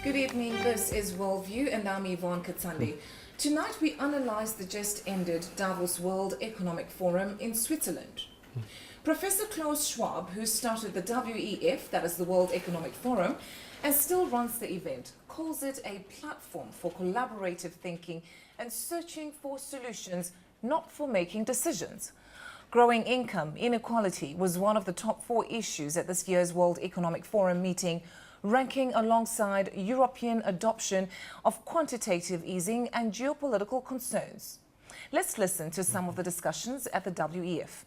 Good evening, this is Worldview and I'm Yvonne Katsande. Tonight we analyse the just ended Davos World Economic Forum in Switzerland. Professor Klaus Schwab, who started the WEF, that is the World Economic Forum, and still runs the event, calls it a platform for collaborative thinking and searching for solutions, not for making decisions. Growing income inequality was one of the top 4 issues at this year's World Economic Forum meeting, ranking alongside European adoption of quantitative easing and geopolitical concerns. Let's listen to some of the discussions at the WEF.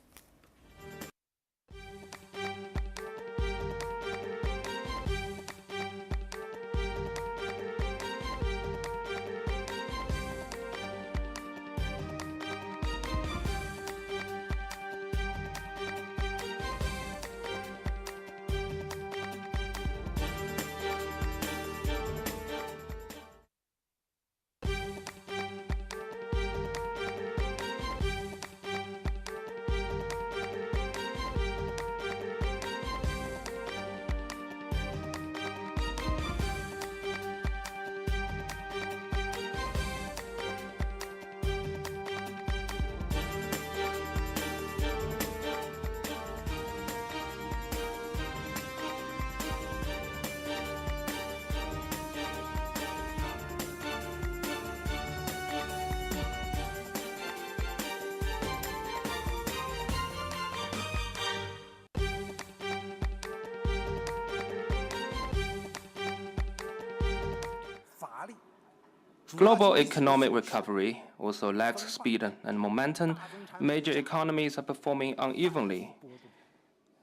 Global economic recovery also lacks speed and momentum. Major economies are performing unevenly.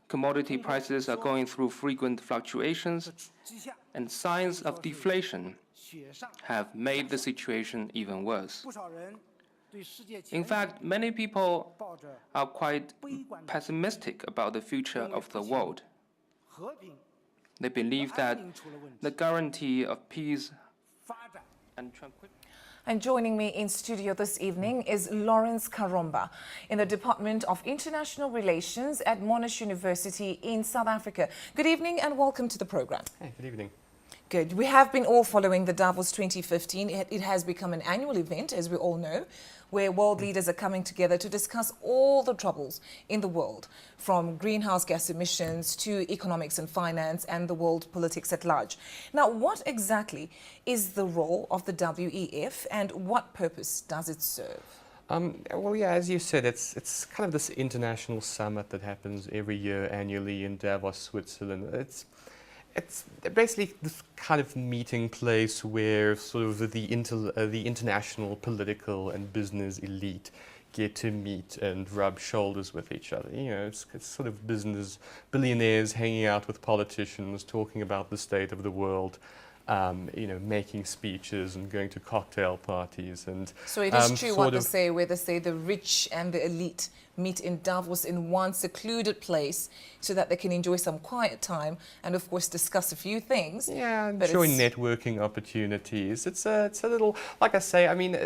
Commodity prices are going through frequent fluctuations, and signs of deflation have made the situation even worse. In fact, many people are quite pessimistic about the future of the world. They believe that the guarantee of peace and tranquility. And joining me in studio this evening is Lawrence Karomba in the Department of International Relations at Monash University in South Africa. Good evening and welcome to the program. Hey, good evening. Good. We have been all following the Davos 2015. It has become an annual event, as we all know, where world leaders are coming together to discuss all the troubles in the world, from greenhouse gas emissions to economics and finance and the world politics at large. Now, what exactly is the role of the WEF and what purpose does it serve? Well, yeah, as you said, it's kind of this international summit that happens every year annually in Davos, Switzerland. It's basically this kind of meeting place where sort of the international political and business elite get to meet and rub shoulders with each other. You know, it's sort of business billionaires hanging out with politicians, talking about the state of the world, you know, making speeches and going to cocktail parties. And so it is true what they say, where they say the rich and the elite meet in Davos in one secluded place so that they can enjoy some quiet time and, of course, discuss a few things. Yeah, enjoy networking opportunities. It's a little, like I say, I mean,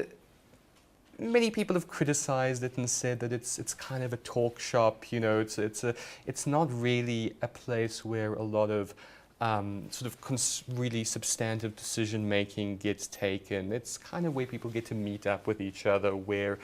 many people have criticized it and said that it's kind of a talk shop. You know, it's not really a place where a lot of sort of really substantive decision making gets taken. It's kind of where people get to meet up with each other, where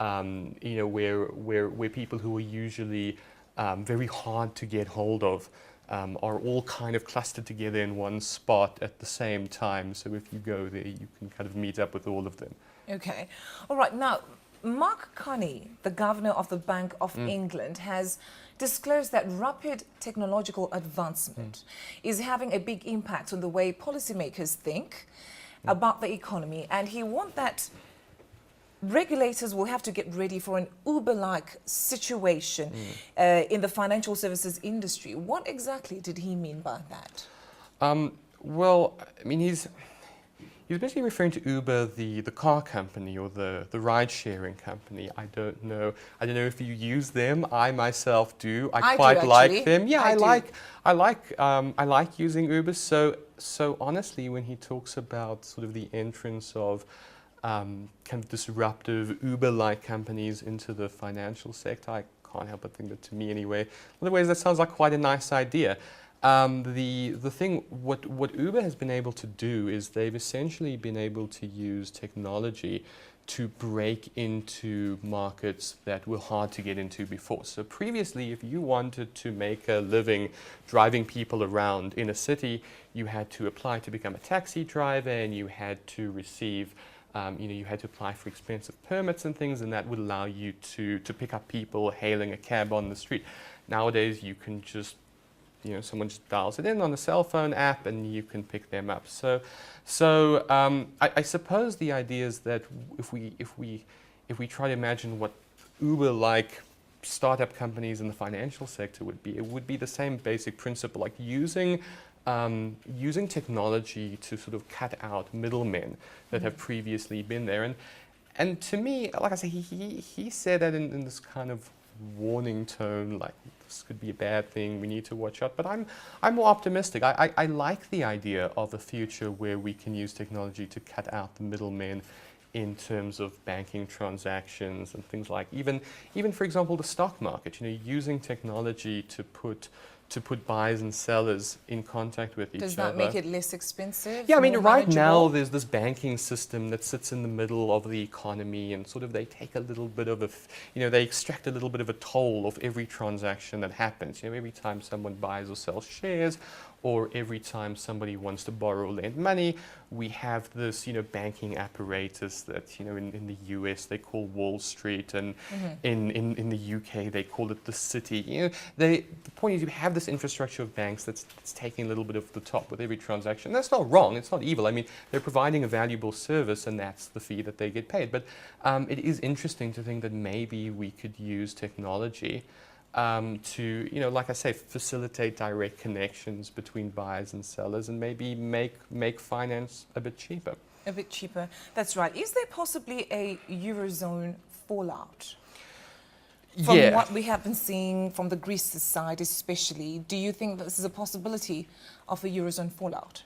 you know, where people who are usually very hard to get hold of are all kind of clustered together in one spot at the same time. So if you go there, you can kind of meet up with all of them. Okay. All right. Now, Mark Carney, the governor of the Bank of England, has disclosed that rapid technological advancement is having a big impact on the way policymakers think about the economy, and he wants that regulators will have to get ready for an Uber-like situation in the financial services industry. What exactly did he mean by that? Well, I mean, he's basically referring to Uber, the car company, or the ride-sharing company. I don't know if you use them. I myself do. I quite like them. Yeah, I like using Uber. So honestly, when he talks about sort of the entrance of kind of disruptive Uber-like companies into the financial sector, I can't help but think that, to me anyway, in other ways, that sounds like quite a nice idea. The thing, what Uber has been able to do is they've essentially been able to use technology to break into markets that were hard to get into before. So previously, if you wanted to make a living driving people around in a city, you had to apply to become a taxi driver, and you had to receive, you had to apply for expensive permits and things, and that would allow you to pick up people hailing a cab on the street. Nowadays, you can just, someone just dials it in on a cell phone app, and you can pick them up. So I suppose the idea is that if we try to imagine what Uber-like startup companies in the financial sector would be, it would be the same basic principle, like using technology to sort of cut out middlemen that have previously been there. And to me, like I say, he said that in this kind of warning tone, like this could be a bad thing, we need to watch out. But I'm more optimistic. I like the idea of a future where we can use technology to cut out the middlemen in terms of banking transactions and things like even for example the stock market. Using technology to put buyers and sellers in contact with each other. Does that make it less expensive? Yeah, I mean, more right now manageable? there's this banking system that sits in the middle of the economy, and sort of they take a little bit of they extract a little bit of a toll of every transaction that happens. Every time someone buys or sells shares, or every time somebody wants to borrow or lend money, we have this, banking apparatus that, in the US they call Wall Street, and in the UK they call it the city. The point is you have this infrastructure of banks that's taking a little bit of the top with every transaction. That's not wrong, it's not evil. I mean, they're providing a valuable service, and that's the fee that they get paid. But it is interesting to think that maybe we could use technology to, like I say, facilitate direct connections between buyers and sellers, and maybe make finance a bit cheaper. A bit cheaper. That's right. Is there possibly a eurozone fallout? From what we have been seeing from the Greece side especially, do you think this is a possibility of a eurozone fallout?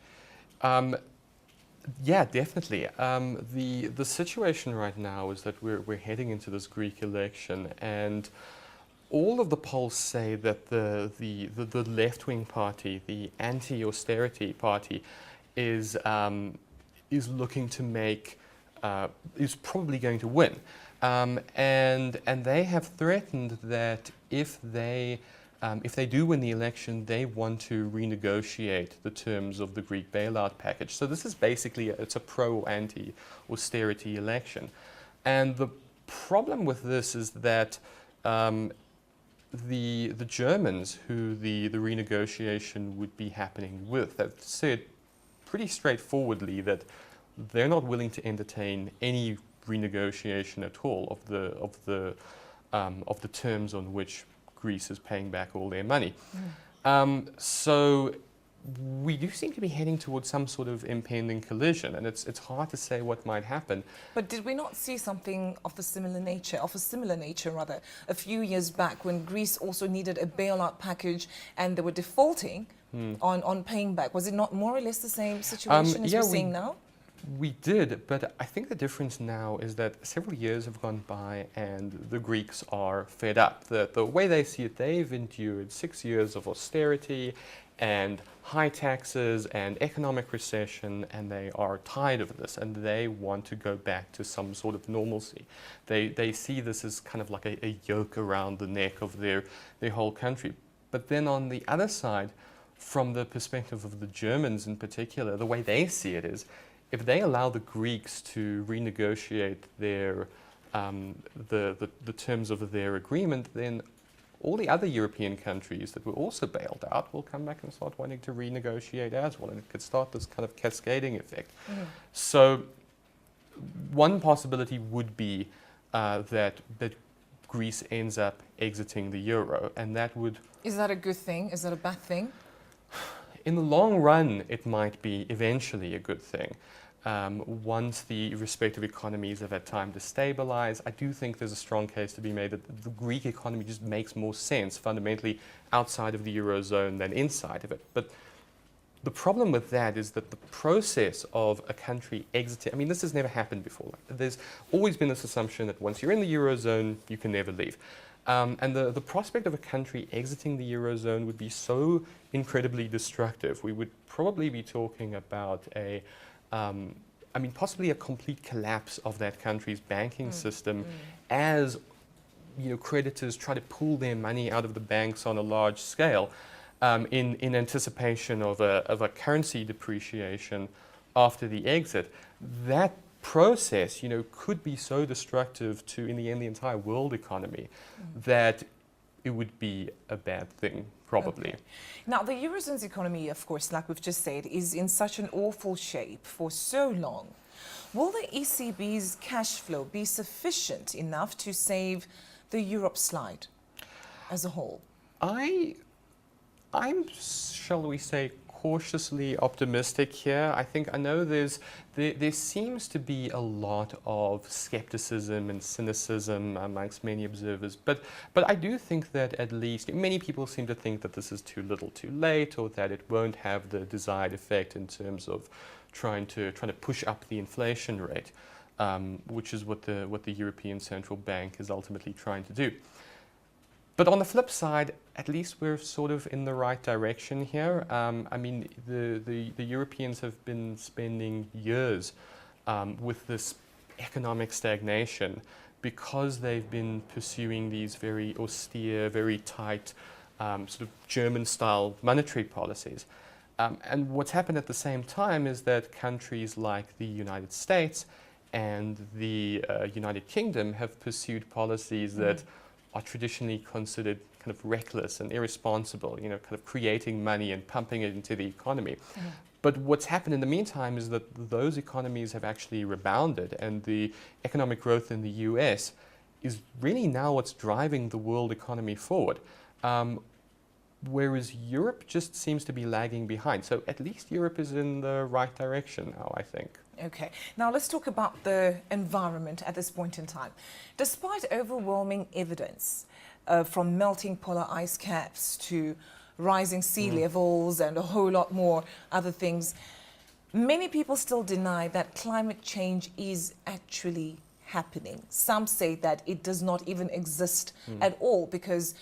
Yeah, definitely. The situation right now is that we're heading into this Greek election, and all of the polls say that the left-wing party, the anti-austerity party, is looking to is probably going to win, and they have threatened that if they do win the election, they want to renegotiate the terms of the Greek bailout package. So this is basically it's a pro-anti-austerity election, and the problem with this is that the Germans, who the renegotiation would be happening with, have said pretty straightforwardly that they're not willing to entertain any renegotiation at all of the terms on which Greece is paying back all their money. So we do seem to be heading towards some sort of impending collision, and it's hard to say what might happen. But did we not see something of a similar nature, a few years back when Greece also needed a bailout package and they were defaulting on paying back? Was it not more or less the same situation as we're seeing now? We did, but I think the difference now is that several years have gone by and the Greeks are fed up. The way they see it, they've endured 6 years of austerity and high taxes and economic recession, and they are tired of this, and they want to go back to some sort of normalcy. They see this as kind of like a yoke around the neck of their whole country. But then on the other side, from the perspective of the Germans in particular, the way they see it is, if they allow the Greeks to renegotiate their the terms of their agreement, then all the other European countries that were also bailed out will come back and start wanting to renegotiate as well, and it could start this kind of cascading effect. So one possibility would be that Greece ends up exiting the euro, and that would... Is that a good thing? Is that a bad thing? In the long run, it might be eventually a good thing. Once the respective economies have had time to stabilize, I do think there's a strong case to be made that the Greek economy just makes more sense fundamentally outside of the eurozone than inside of it. But the problem with that is that the process of a country exiting, I mean, this has never happened before. There's always been this assumption that once you're in the eurozone, you can never leave. And the prospect of a country exiting the eurozone would be so incredibly destructive. We would probably be talking about possibly a complete collapse of that country's banking system as creditors try to pull their money out of the banks on a large scale in anticipation of a currency depreciation after the exit. That process, could be so destructive to, in the end, the entire world economy that it would be a bad thing, probably. Okay. Now, the Eurozone's economy, of course, like we've just said, is in such an awful shape for so long. Will the ECB's cash flow be sufficient enough to save the Europe slide as a whole? I'm, shall we say, cautiously optimistic here. I know there seems to be a lot of skepticism and cynicism amongst many observers, but I do think that at least many people seem to think that this is too little too late, or that it won't have the desired effect in terms of trying to push up the inflation rate, which is what the European Central Bank is ultimately trying to do. But on the flip side, at least we're sort of in the right direction here. The Europeans have been spending years with this economic stagnation because they've been pursuing these very austere, very tight, sort of German-style monetary policies. And what's happened at the same time is that countries like the United States and the United Kingdom have pursued policies that are traditionally considered kind of reckless and irresponsible, kind of creating money and pumping it into the economy. But what's happened in the meantime is that those economies have actually rebounded, and the economic growth in the US is really now what's driving the world economy forward. Whereas Europe just seems to be lagging behind. So at least Europe is in the right direction now, I think. Okay, now let's talk about the environment at this point in time. Despite overwhelming evidence from melting polar ice caps to rising sea levels and a whole lot more other things, many people still deny that climate change is actually happening. Some say that it does not even exist at all, because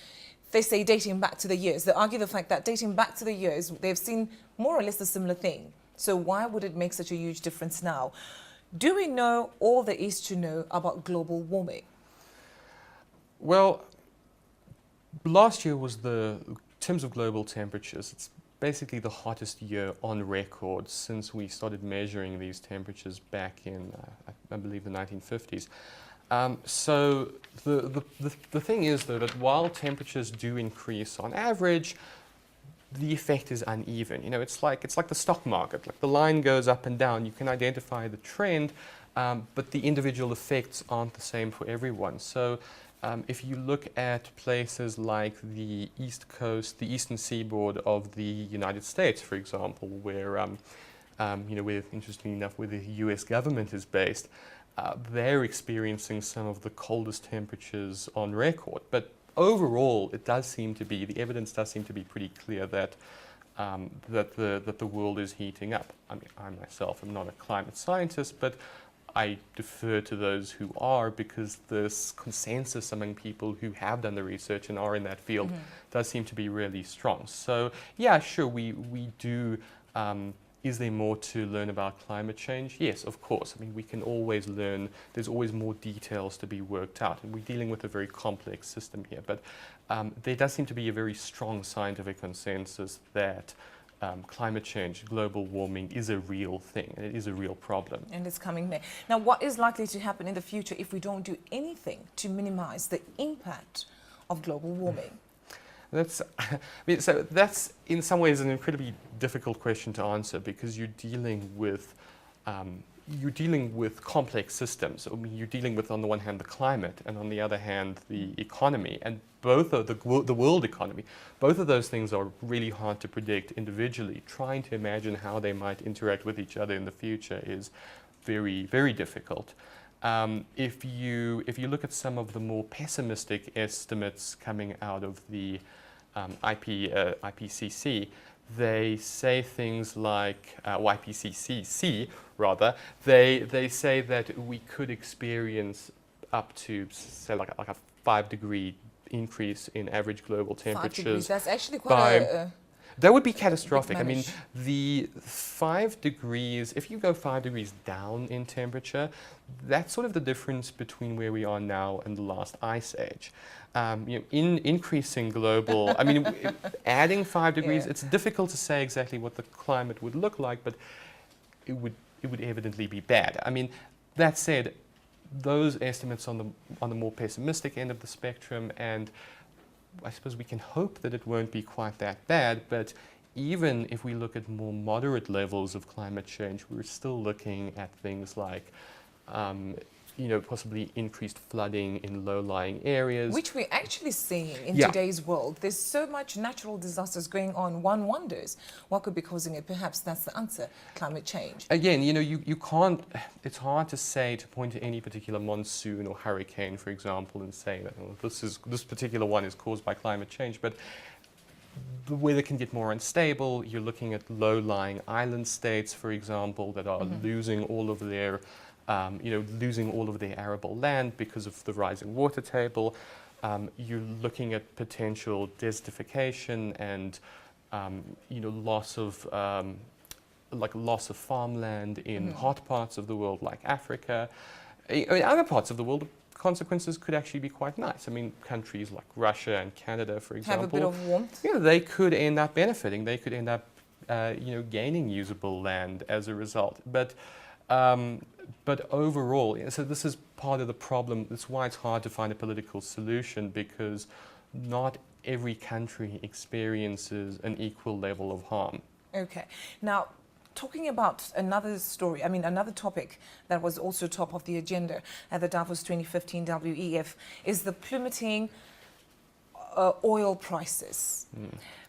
they say dating back to the years. They argue the fact that dating back to the years, they've seen more or less a similar thing. So why would it make such a huge difference now? Do we know all there is to know about global warming? Well, last year was in terms of global temperatures, it's basically the hottest year on record since we started measuring these temperatures back in, I believe, the 1950s. So the thing is, though, that while temperatures do increase on average, the effect is uneven. It's like the stock market. Like, the line goes up and down. You can identify the trend, but the individual effects aren't the same for everyone. So if you look at places like the East Coast, the eastern seaboard of the United States, for example, where interestingly enough, where the US government is based, they're experiencing some of the coldest temperatures on record. But overall, the evidence does seem to be pretty clear that the world is heating up. I myself am not a climate scientist, but I defer to those who are, because this consensus among people who have done the research and are in that field does seem to be really strong. So yeah, sure, we do. Is there more to learn about climate change? Yes, of course. We can always learn. There's always more details to be worked out. And we're dealing with a very complex system here. But there does seem to be a very strong scientific consensus that climate change, global warming, is a real thing. And it is a real problem. And it's coming there. Now, what is likely to happen in the future if we don't do anything to minimize the impact of global warming? So that's in some ways an incredibly difficult question to answer, because you're dealing with complex systems. You're dealing with, on the one hand, the climate, and on the other hand, the economy, and both of the world economy. Both of those things are really hard to predict individually. Trying to imagine how they might interact with each other in the future is very, very difficult. If you look at some of the more pessimistic estimates coming out of the IPCC, they say things like, IPCC rather, they say that we could experience up to, say, like a 5-degree increase in average global 5 degrees, temperatures. that's actually by- quite a That would be catastrophic. I mean, manage. the 5 degrees, if you go 5 degrees down in temperature, that's sort of the difference between where we are now and the last ice age. In increasing global, I mean, adding 5 degrees, Yeah. it's difficult to say exactly what the climate would look like, but it would evidently be bad. I mean, that said, those estimates on the more pessimistic end of the spectrum, and I suppose we can hope that it won't be quite that bad, but even if we look at more moderate levels of climate change, we're still looking at things like, possibly increased flooding in low-lying areas. Which we're actually seeing in Yeah. today's world. There's so much natural disasters going on. One wonders what could be causing it. Perhaps that's the answer, climate change. Again, you can't, it's hard to say, to point to any particular monsoon or hurricane, for example, and say that this particular one is caused by climate change, but the weather can get more unstable. You're looking at low-lying island states, for example, that are losing all of their arable land because of the rising water table. You're looking at potential desertification and loss of farmland in hot parts of the world like Africa. In other parts of the world, the consequences could actually be quite nice. I mean, countries like Russia and Canada, for example, Have a bit of warmth. they could end up benefiting. They could end up, gaining usable land as a result. But overall, so this is part of the problem. That's why it's hard to find a political solution, because not every country experiences an equal level of harm. Okay. Now, talking about another story, another topic that was also top of the agenda at the Davos 2015 WEF is the plummeting oil prices.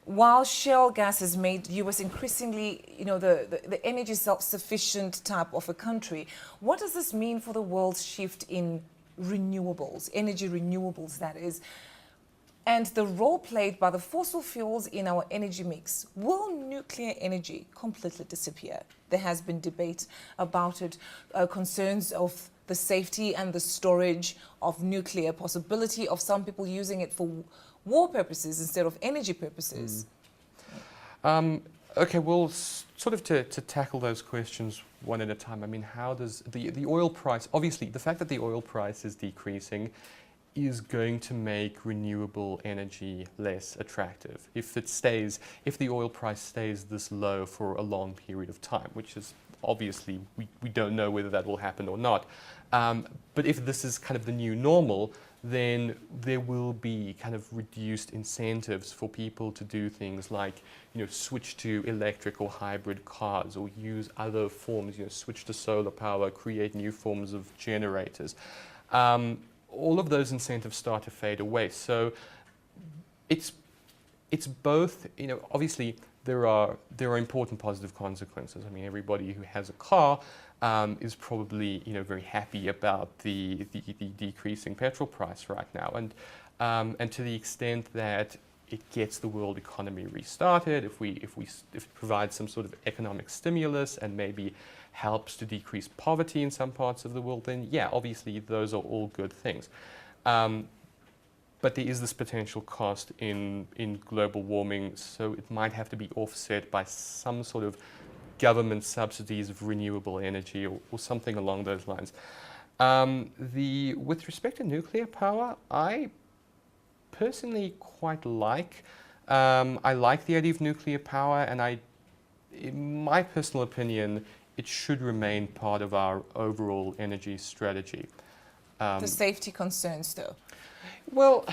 While shale gas has made U.S. increasingly, the energy self-sufficient type of a country, what does this mean for the world's shift in renewables, energy renewables that is, and the role played by the fossil fuels in our energy mix? Will nuclear energy completely disappear? There has been debate about it, concerns of the safety and the storage of nuclear, possibility of some people using it for war purposes instead of energy purposes. Okay, well, sort of to tackle those questions one at a time. I mean, how does the oil price, obviously the fact that the oil price is decreasing is going to make renewable energy less attractive. If the oil price stays this low for a long period of time, which is obviously, we don't know whether that will happen or not. But if this is kind of the new normal, then there will be kind of reduced incentives for people to do things like, switch to electric or hybrid cars, or use other forms, switch to solar power, create new forms of generators. All of those incentives start to fade away. So it's both, obviously there are important positive consequences. I mean, everybody who has a car is probably very happy about the decreasing petrol price right now, and to the extent that it gets the world economy restarted, if it provides some sort of economic stimulus and maybe helps to decrease poverty in some parts of the world, then yeah, obviously those are all good things. But there is this potential cost in global warming, so it might have to be offset by some sort of government subsidies of renewable energy or something along those lines. With respect to nuclear power, I personally quite like. I like the idea of nuclear power, and in my personal opinion, it should remain part of our overall energy strategy. The safety concerns, though. Well,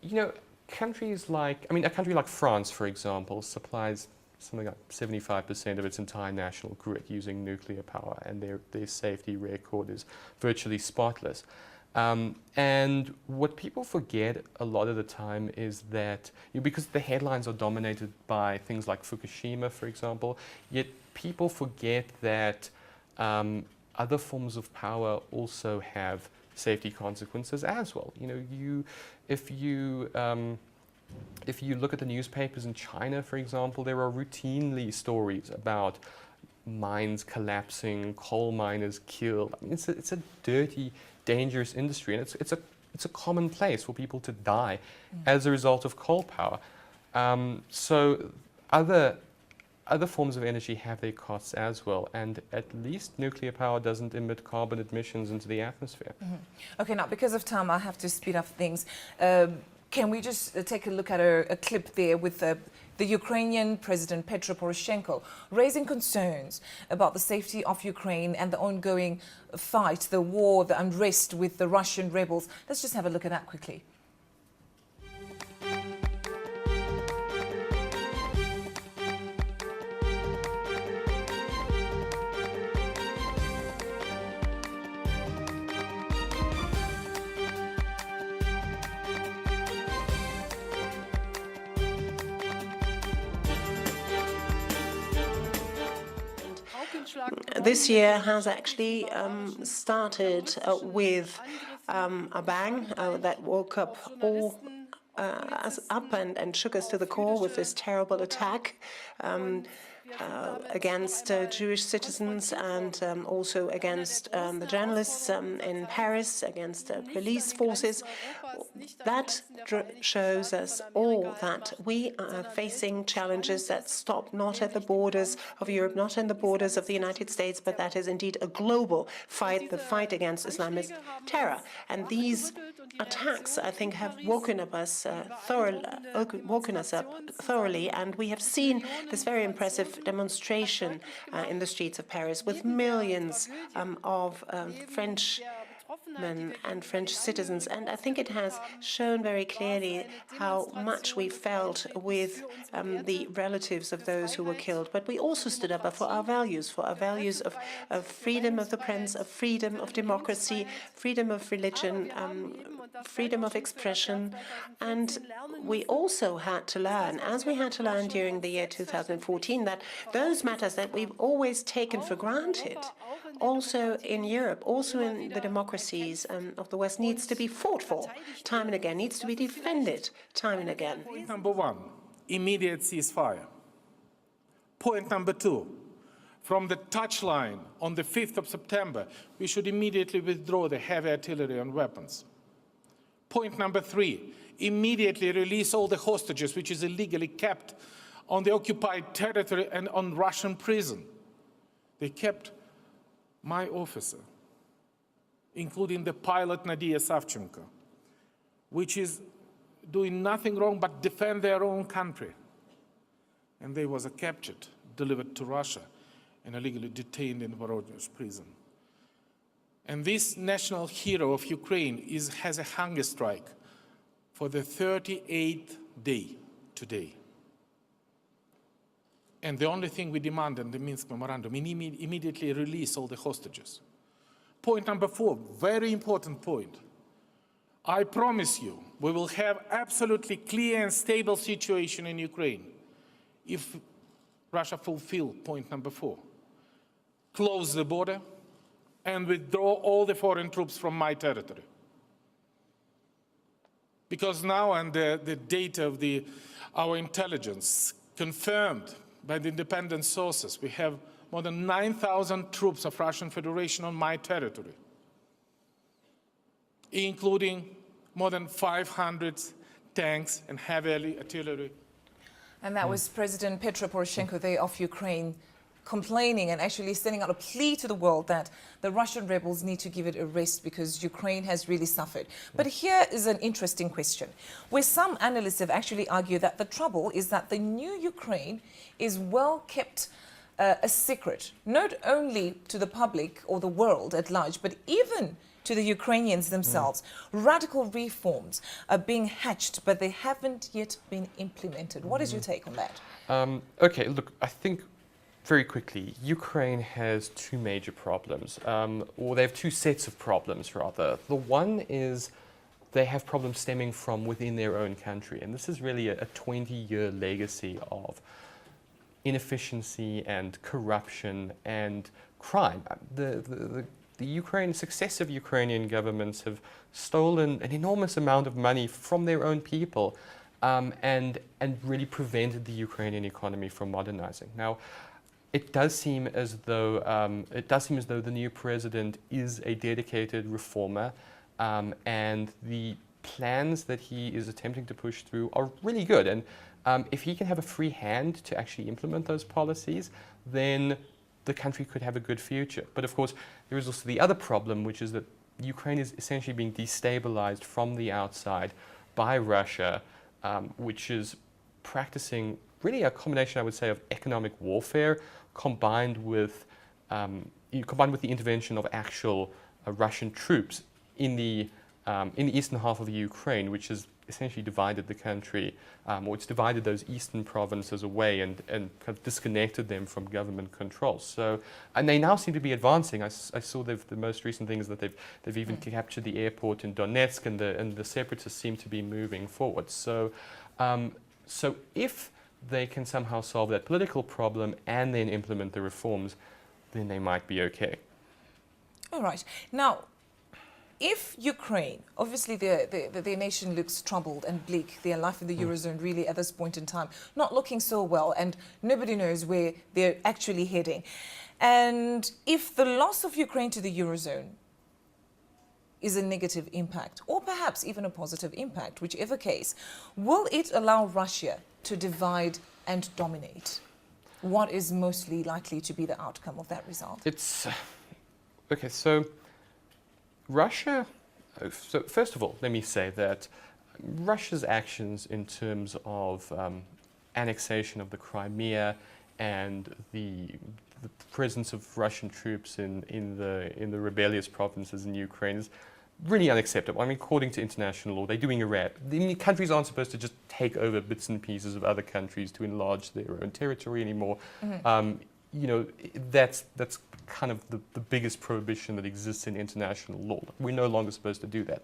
a country like France, for example, supplies something like 75% of its entire national grid using nuclear power, and their safety record is virtually spotless. And what people forget a lot of the time is that, because the headlines are dominated by things like Fukushima, for example, yet people forget that other forms of power also have safety consequences as well. If you look at the newspapers in China, for example, there are routinely stories about mines collapsing, coal miners killed. I mean, it's a dirty, dangerous industry, and it's a it's a common place for people to die as a result of coal power. So other forms of energy have their costs as well, and at least nuclear power doesn't emit carbon emissions into the atmosphere. Okay, now because of time, I have to speed up things. Can we just take a look at a clip there with the Ukrainian President Petro Poroshenko raising concerns about the safety of Ukraine and the ongoing fight, the war, the unrest with the Russian rebels? Let's just have a look at that quickly. This year has actually started with a bang that woke up us up and shook us to the core with this terrible attack against Jewish citizens and also against the journalists in Paris, against police forces. That shows us all that we are facing challenges that stop not at the borders of Europe, not in the borders of the United States, but that is indeed a global fight, the fight against Islamist terror. And these attacks, I think, have woken us up thoroughly, and we have seen this very impressive demonstration in the streets of Paris with millions of Frenchmen and French citizens. And I think it has shown very clearly how much we felt with the relatives of those who were killed. But we also stood up for our values of freedom of the press, of freedom of democracy, freedom of religion, freedom of expression. And we also had to learn, as we had to learn during the year 2014, that those matters that we've always taken for granted, also in Europe, also in the democracies of the West, needs to be fought for time and again, needs to be defended time and again. Point number one, immediate ceasefire. Point number two, from the touchline on the 5th of September, we should immediately withdraw the heavy artillery and weapons. Point number three, immediately release all the hostages which is illegally kept on the occupied territory and on Russian prison. They kept my officer, including the pilot Nadia Savchenko, which is doing nothing wrong but defend their own country. And they was captured, delivered to Russia, and illegally detained in Voronezh prison. And this national hero of Ukraine has a hunger strike for the 38th day today. And the only thing we demand in the Minsk Memorandum, immediately release all the hostages. Point number four, very important point. I promise you, we will have absolutely clear and stable situation in Ukraine if Russia fulfill point number four. Close the border and withdraw all the foreign troops from my territory. Because now, and the data of our intelligence confirmed by the independent sources, we have more than 9,000 troops of Russian Federation on my territory, including more than 500 tanks and heavy artillery. And that was President Petro Poroshenko there of Ukraine, complaining and actually sending out a plea to the world that the Russian rebels need to give it a rest because Ukraine has really suffered. But here is an interesting question, where some analysts have actually argued that the trouble is that the new Ukraine is well kept a secret, not only to the public or the world at large, but even to the Ukrainians themselves. Radical reforms are being hatched, but they haven't yet been implemented. What is your take on that? Okay, look, I think very quickly, Ukraine has two major problems, or they have two sets of problems, rather. The one is they have problems stemming from within their own country, and this is really a 20-year legacy of inefficiency and corruption and crime. The successive Ukrainian governments have stolen an enormous amount of money from their own people and really prevented the Ukrainian economy from modernizing. Now, it does seem as though the new president is a dedicated reformer, and the plans that he is attempting to push through are really good. And if he can have a free hand to actually implement those policies, then the country could have a good future. But of course, there is also the other problem, which is that Ukraine is essentially being destabilized from the outside by Russia, which is practicing really a combination, I would say, of economic warfare combined with the intervention of actual Russian troops in the eastern half of Ukraine, which has essentially divided the country, or it's divided those eastern provinces away and kind of disconnected them from government control. So, and they now seem to be advancing. I saw the most recent thing is that they've even captured the airport in Donetsk, and the separatists seem to be moving forward. So, so if they can somehow solve that political problem and then implement the reforms, then they might be okay. All right. Now, if Ukraine, obviously their nation looks troubled and bleak, their life in the eurozone really at this point in time, not looking so well, and nobody knows where they're actually heading. And if the loss of Ukraine to the eurozone is a negative impact, or perhaps even a positive impact, whichever case, will it allow Russia to divide and dominate? What is mostly likely to be the outcome of that result? It's okay, so Russia, so first of all, let me say that Russia's actions in terms of annexation of the Crimea and the presence of Russian troops in the rebellious provinces in Ukraine is really unacceptable. I mean, according to international law, they're doing a rap. Countries aren't supposed to just take over bits and pieces of other countries to enlarge their own territory anymore. You know, that's kind of the biggest prohibition that exists in international law. We're no longer supposed to do that.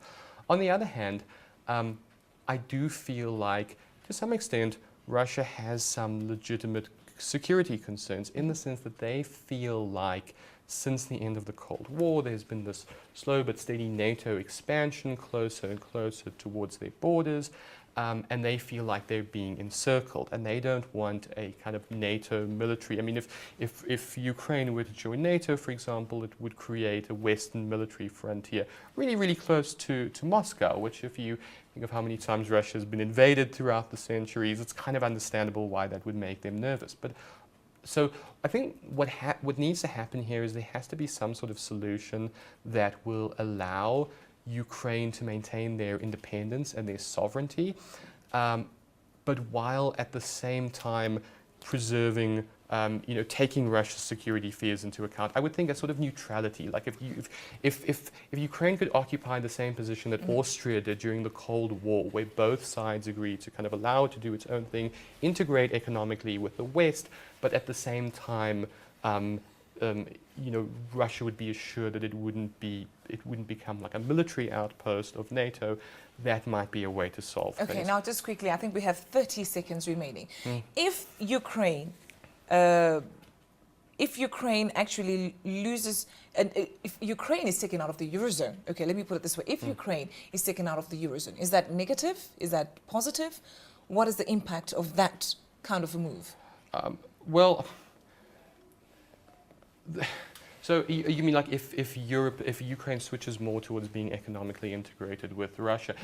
On the other hand, I do feel like, to some extent, Russia has some legitimate security concerns in the sense that they feel like since the end of the Cold War, there's been this slow but steady NATO expansion closer and closer towards their borders, and they feel like they're being encircled, and they don't want a kind of NATO military. I mean, if Ukraine were to join NATO, for example, it would create a Western military frontier really, really close to Moscow, which if you think of how many times Russia has been invaded throughout the centuries, it's kind of understandable why that would make them nervous. But so I think what needs to happen here is there has to be some sort of solution that will allow Ukraine to maintain their independence and their sovereignty, but while at the same time preserving, taking Russia's security fears into account. I would think a sort of neutrality, like if Ukraine could occupy the same position that Austria did during the Cold War, where both sides agreed to kind of allow it to do its own thing, integrate economically with the West, but at the same time, Russia would be assured that it wouldn't become like a military outpost of NATO. That might be a way to solve things. Okay, now just quickly, I think we have 30 seconds remaining. If Ukraine actually loses, and if Ukraine is taken out of the eurozone, okay, let me put it this way: if Ukraine is taken out of the eurozone, is that negative? Is that positive? What is the impact of that kind of a move? So you mean like if Ukraine switches more towards being economically integrated with Russia?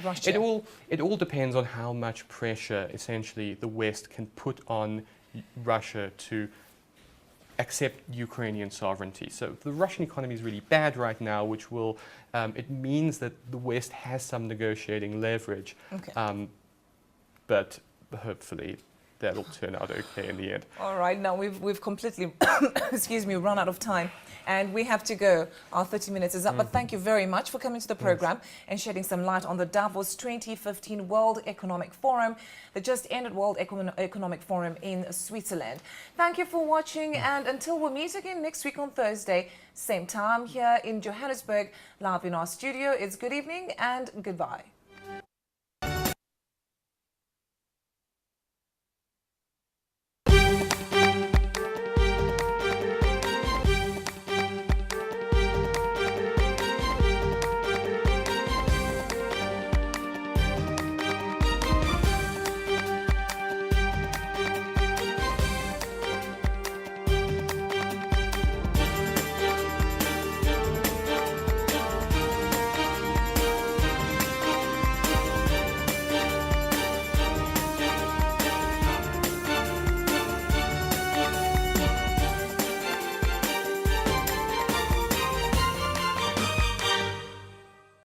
It all depends on how much pressure essentially the West can put on Russia to accept Ukrainian sovereignty. So the Russian economy is really bad right now, which will it means that the West has some negotiating leverage, but hopefully that'll turn out okay in the end. All right, now we've completely, excuse me, run out of time, and we have to go. Our 30 minutes is up, but thank you very much for coming to the program and shedding some light on the Davos 2015 World Economic Forum, the just ended World Economic Forum in Switzerland. Thank you for watching, and until we meet again next week on Thursday, same time here in Johannesburg, live in our studio, it's good evening and goodbye.